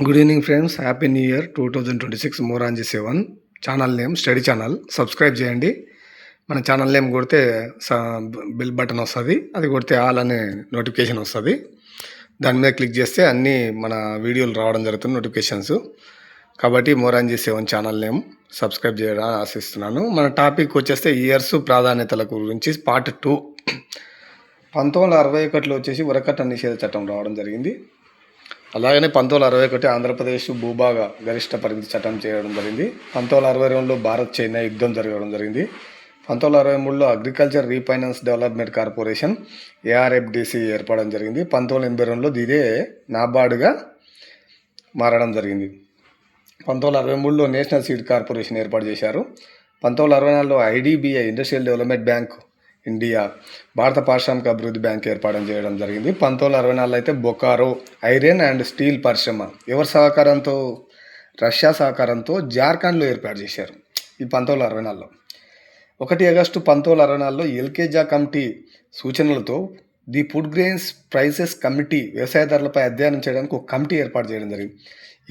Good evening friends, happy new year 2026. మోరాంజీ 7 channel name study channel. Subscribe చేయండి. మన channel name కొడితే bell button వస్తుంది, అది కొడితే ఆల్ అనే నోటిఫికేషన్ వస్తుంది. దాని మీద క్లిక్ చేస్తే అన్నీ మన వీడియోలు రావడం జరుగుతుంది, నోటిఫికేషన్స్. కాబట్టి మోరాంజీ 7 ఛానల్ నేమ్ సబ్స్క్రైబ్ చేయడం ఆశిస్తున్నాను. మన టాపిక్ వచ్చేస్తే ఇయర్స్ ప్రాధాన్యతల గురించి పార్ట్ 2. 1961లో వచ్చేసి వరకట్న నిషేధ చట్టం రావడం జరిగింది. అలాగనే 1961 ఆంధ్రప్రదేశ్ భూభాగ గరిష్ట పరిమితి చట్టం చేయడం జరిగింది. 1962లో భారత్ చైనా యుద్ధం జరగడం జరిగింది. 1963లో agriculture refinance development corporation ARFDC ఏర్పడడం జరిగింది. 1982లో ఇదే నాబార్డుగా మారడం జరిగింది. 1963లో నేషనల్ సీడ్ కార్పొరేషన్ ఏర్పాటు చేశారు. 1964లో IDBI industrial development bank India భారత పారిశ్రామిక అభివృద్ధి బ్యాంక్ ఏర్పాటు చేయడం జరిగింది. 1964 అయితే బొకారో ఐరన్ అండ్ స్టీల్ పరిశ్రమ ఎవరి సహకారంతో? రష్యా సహకారంతో జార్ఖండ్లో ఏర్పాటు చేశారు. ఈ 1964లో 1 ఆగస్టు 1964లో ఎల్కేజా కమిటీ సూచనలతో the food grains prices committee వ్యవసాయ ధరలపై అధ్యయనం చేయడానికి ఒక కమిటీ ఏర్పాటు చేయడం జరిగింది.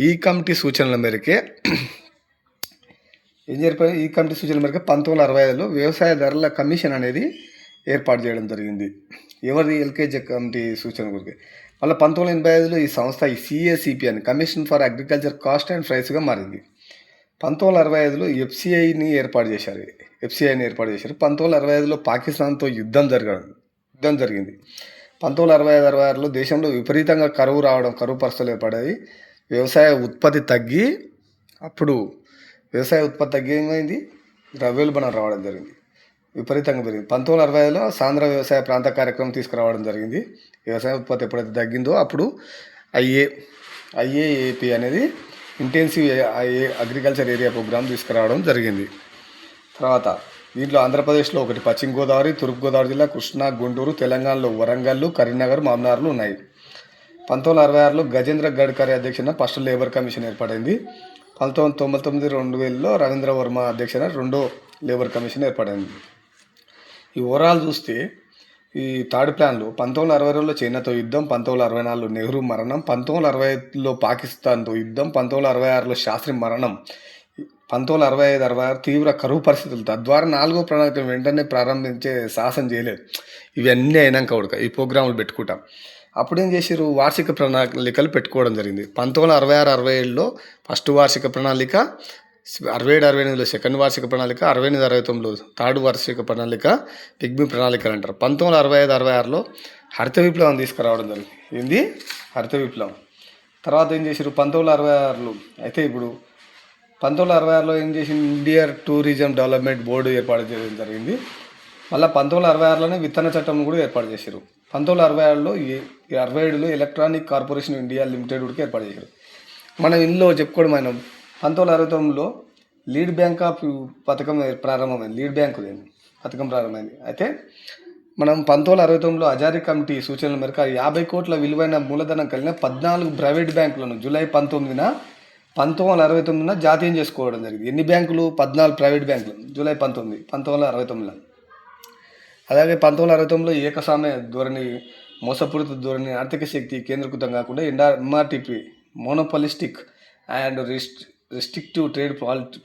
ఈ కమిటీ సూచనల మేరకే 1965లో వ్యవసాయ ధరల కమిషన్ అనేది ఏర్పాటు చేయడం జరిగింది. ఎవరిది? ఎల్కేజీ కమిటీ సూచన గురించి. మళ్ళీ 1985లో ఈ సంస్థ CACP అని commission for agriculture cost and ప్రైస్గా మారింది. 1965లో FCIని ఏర్పాటు చేశారు. 1965లో పాకిస్తాన్తో యుద్ధం జరిగింది. 1965-66లో దేశంలో విపరీతంగా కరువు పరిస్థితులు ఏర్పడాయి. వ్యవసాయ ఉత్పత్తి తగ్గి ఏమైంది? ద్రవ్యోల్బణం రావడం జరిగింది, విపరీతంగా పెరిగింది. 1965లో సాంద్ర వ్యవసాయ ప్రాంత కార్యక్రమం తీసుకురావడం జరిగింది. వ్యవసాయ ఉత్పత్తి ఎప్పుడైతే తగ్గిందో అప్పుడు IAAP అనేది ఇంటెన్సివ్ అగ్రికల్చర్ ఏరియా ప్రోగ్రామ్ తీసుకురావడం జరిగింది. తర్వాత దీంట్లో ఆంధ్రప్రదేశ్లో ఒకటి పశ్చిమ గోదావరి, తూర్పుగోదావరి జిల్లా, కృష్ణా, గుంటూరు, తెలంగాణలో వరంగల్, కరీంనగర్, మామనార్లు ఉన్నాయి. 1966లో గజేంద్ర గడ్కరీ అధ్యక్షన ఫస్ట్ లేబర్ కమిషన్ ఏర్పడింది. 1999-2000లో రవీంద్ర వర్మ అధ్యక్షన రెండో లేబర్ కమిషన్ ఏర్పడింది. ఈ ఓవరాల్ చూస్తే ఈ థర్డ్ ప్లాన్లో 1962లో చైనాతో యుద్ధం, 1964లో నెహ్రూ మరణం, 1965లో పాకిస్తాన్తో యుద్ధం, 1966లో శాస్త్రి మరణం, 1965-66 తీవ్ర కరువు పరిస్థితులు, తద్వారా 4వ ప్రణాళిక వెంటనే ప్రారంభించే సాహసం చేయలేదు. ఇవన్నీ అయినాక కూడా ఈ ప్రోగ్రాములు పెట్టుకుంటాం. అప్పుడు ఏం చేశారు? వార్షిక ప్రణాళికలు పెట్టుకోవడం జరిగింది. 1966-67లో ఫస్ట్ వార్షిక ప్రణాళిక, 67-68లో సెకండ్ వార్షిక ప్రణాళిక, 68-69లో థర్డ్ వార్షిక ప్రణాళిక, పిగ్మీ ప్రణాళికలు అంటారు. 1965-66లో హరిత విప్లవం తీసుకురావడం జరిగింది. ఏంది? హరిత విప్లవం. తర్వాత ఏం చేశారు? 1966లో అయితే ఇప్పుడు 1966లో ఏం చేసింది? ఇండియా టూరిజం డెవలప్మెంట్ బోర్డు ఏర్పాటు చేయడం జరిగింది. మళ్ళీ 1966లోనే విత్తన చట్టం కూడా ఏర్పాటు చేశారు. 1967లో ఎలక్ట్రానిక్ కార్పొరేషన్ ఇండియా లిమిటెడ్ కూడా ఏర్పాటు చేశారు. మనం ఇందులో చెప్పుకోవడం 1969లో లీడ్ బ్యాంక్ ఆఫ్ పథకం ప్రారంభమైంది. పథకం ప్రారంభమైంది. అయితే మనం 1969లో అజారీ కమిటీ సూచనల మేరకు 50 కోట్ల విలువైన మూలధనం కలిగిన 14 ప్రైవేట్ బ్యాంకులను జూలై 1969 జాతీయం చేసుకోవడం జరిగింది. ఎన్ని బ్యాంకులు? 14 ప్రైవేట్ బ్యాంకులు. జూలై 1969. అలాగే 1969లో ఏకస్వామ్య ధోరణి, మోసపూరిత ధోరణి, ఆర్థిక శక్తి కేంద్రీకృతం కాకుండా MRTP monopolistic and restrictive trade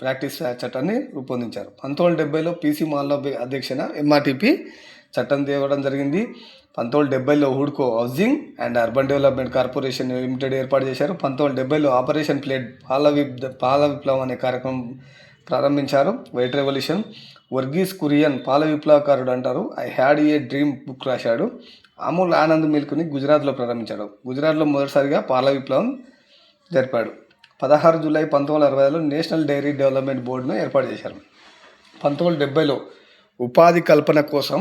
practice చట్టాన్ని రూపొందించారు. 1970లో PC మాల్లాబ్ అధ్యక్షన MRTP చట్టం తేవడం జరిగింది. 1970లో హుడ్కో housing and urban development corporation limited ఏర్పాటు చేశారు. 1970లో ఆపరేషన్ ప్లేడ్ పాల విప్లవం అనే కార్యక్రమం ప్రారంభించారు. White revolution. వర్గీస్ కురియన్ పాల విప్లవకారుడు అంటారు. I had a dream book రాశాడు. అమూల్ ఆనంద్ మిల్క్ని గుజరాత్లో ప్రారంభించాడు. గుజరాత్లో మొదటిసారిగా పాల విప్లవం జరిపాడు. 16 జూలై 1960లో నేషనల్ డైరీ డెవలప్మెంట్ బోర్డును ఏర్పాటు చేశారు. 1970లో ఉపాధి కల్పన కోసం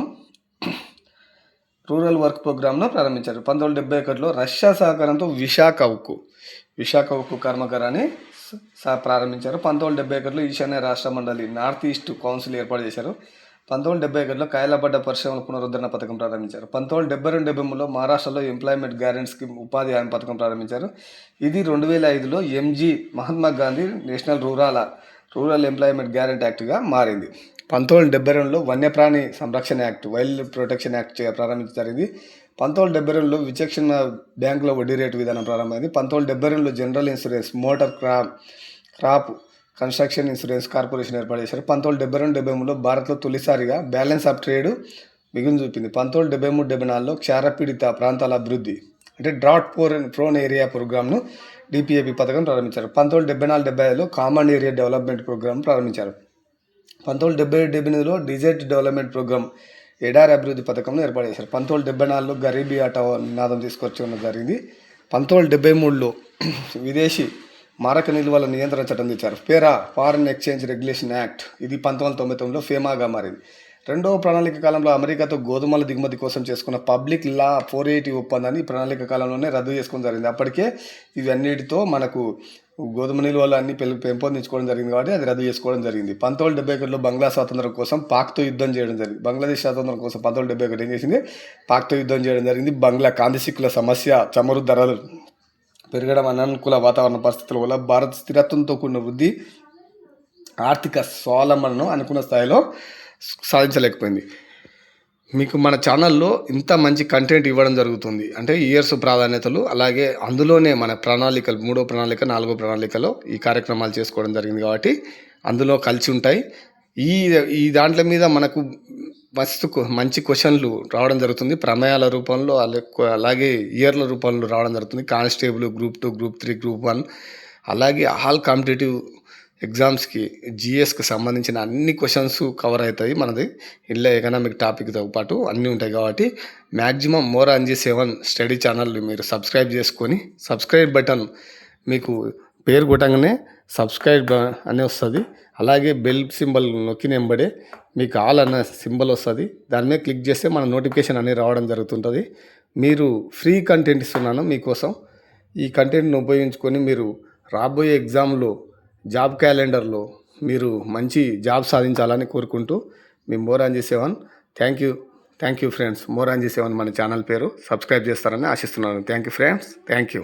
రూరల్ వర్క్ ప్రోగ్రామ్ను ప్రారంభించారు. 1971లో రష్యా సహకారంతో విశాఖ ఉక్కు కర్మాగారాన్ని ప్రారంభించారు. 1971లో ఈశాన్య రాష్ట్ర మండలి నార్త్ ఈస్ట్ కౌన్సిల్ ఏర్పాటు చేశారు. 1971లో కాయలబడ్డ పరిశ్రమల పునరుద్ధరణ పథకం ప్రారంభించారు. 1972-73లో మహారాష్ట్రలో ఎంప్లాయ్మెంట్ గ్యారెంటీ స్కీమ్ ఉపాధి హామీ పథకం ప్రారంభించారు. ఇది 2005లో MG Mahatma Gandhi national rural employment guarantee యాక్ట్గా మారింది. 1972లో వన్యప్రాణి సంరక్షణ యాక్ట్, వైల్డ్ ప్రొటెక్షన్ యాక్ట్ ప్రారంభించడం జరిగింది. 1972లో విచక్షణ బ్యాంకుల వడ్డీ రేటు విధానం ప్రారంభమైంది. 1972లో general insurance, motor crop construction insurance corporation ఏర్పాటు చేశారు. 1972-73లో భారత్లో తొలిసారిగా బ్యాలెన్స్ ఆఫ్ ట్రేడ్ మిగులు చూపింది. 1973-74లో క్షారపీడిత ప్రాంతాల అభివృద్ధి అంటే డ్రాట్ ప్రోన్ ఏరియా ప్రోగ్రామ్ను డిపిఏపి పథకం ప్రారంభించారు. 1974-75లో కామన్ ఏరియా డెవలప్మెంట్ ప్రోగ్రామ్ ప్రారంభించారు. 1977-78లో డిజర్ట్ డెవలప్మెంట్ ప్రోగ్రామ్ ఎడారి అభివృద్ధి పథకంను ఏర్పాటు చేశారు. 1974లో గరీబీ హఠావో నినాదం తీసుకొచ్చడం జరిగింది. 1973లో విదేశీ మారక నిల్వల నియంత్రణ చట్టం తెచ్చారు. ఫారెన్ ఎక్స్చేంజ్ రెగ్యులేషన్ యాక్ట్, ఇది 1999లో ఫేమాగా మారింది. రెండవ ప్రణాళిక కాలంలో అమెరికాతో గోధుమల దిగుమతి కోసం చేసుకున్న పబ్లిక్ లా 480 ఒప్పందాన్ని ఈ ప్రణాళిక కాలంలోనే రద్దు చేసుకోవడం జరిగింది. అప్పటికే ఇవన్నిటితో మనకు గోధుమ నిల్వలు అన్ని పెంపొందించుకోవడం జరిగింది కాబట్టి అది రద్దు చేసుకోవడం జరిగింది. 1971లో బంగ్లా స్వాతంత్రం కోసం పాక్తో యుద్ధం చేయడం జరిగింది. బంగ్లాదేశ్ స్వాతంత్రం కోసం 1971 ఏం చేసింది, పాక్తో యుద్ధం చేయడం జరిగింది. బంగ్లా కాందిసిక్కుల సమస్య, చమురు ధరలు పెరగడం, అననుకూల వాతావరణ పరిస్థితుల వల్ల భారత్ స్థిరత్వంతో కూడిన వృద్ధి, ఆర్థిక స్వావలంబనను అనుకున్న స్థాయిలో సాధించలేకపోయింది. మీకు మన ఛానల్లో ఇంత మంచి కంటెంట్ ఇవ్వడం జరుగుతుంది అంటే ఇయర్స్ ప్రాధాన్యతలు, అలాగే అందులోనే మన ప్రణాళికలు 3వ ప్రణాళిక 4వ ప్రణాళికలో ఈ కార్యక్రమాలు చేసుకోవడం జరిగింది కాబట్టి అందులో కలిసి ఉంటాయి. ఈ దాంట్ల మీద మనకు మంచి క్వశ్చన్లు రావడం జరుగుతుంది. ప్రమేయాల రూపంలో అలాగే ఇయర్ల రూపంలో రావడం జరుగుతుంది. కానిస్టేబుల్, గ్రూప్ 2, గ్రూప్ 3, గ్రూప్ 1 అలాగే ఆల్ కాంపిటేటివ్ ఎగ్జామ్స్కి జిఎస్కి సంబంధించిన అన్ని క్వశ్చన్స్ కవర్ అవుతాయి. మనది ఇలా ఎకనామిక్ టాపిక్తో పాటు అన్నీ ఉంటాయి కాబట్టి మ్యాక్సిమం More-NG7 స్టడీ ఛానల్ మీరు సబ్స్క్రైబ్ చేసుకొని, సబ్స్క్రైబ్ బటన్ మీకు పేరు కొట్టగానే సబ్స్క్రైబ్ అనే వస్తుంది. అలాగే బెల్ సింబల్ నొక్కిన వెంబడే మీకు ఆల్ అన్న సింబల్ వస్తుంది. దాని మీద క్లిక్ చేస్తే మన నోటిఫికేషన్ అనేది రావడం జరుగుతుంటుంది. మీరు ఫ్రీ కంటెంట్ ఇస్తున్నాను మీకోసం. ఈ కంటెంట్ను ఉపయోగించుకొని మీరు రాబోయే ఎగ్జామ్లో జాబ్ క్యాలెండర్లో మీరు మంచి జాబ్ సాధించాలని కోరుకుంటూ మీ More-NG7. Thank you friends. More-NG7 మన ఛానల్ పేరు. సబ్స్క్రైబ్ చేస్తారని ఆశిస్తున్నాను. Thank you friends. Thank you.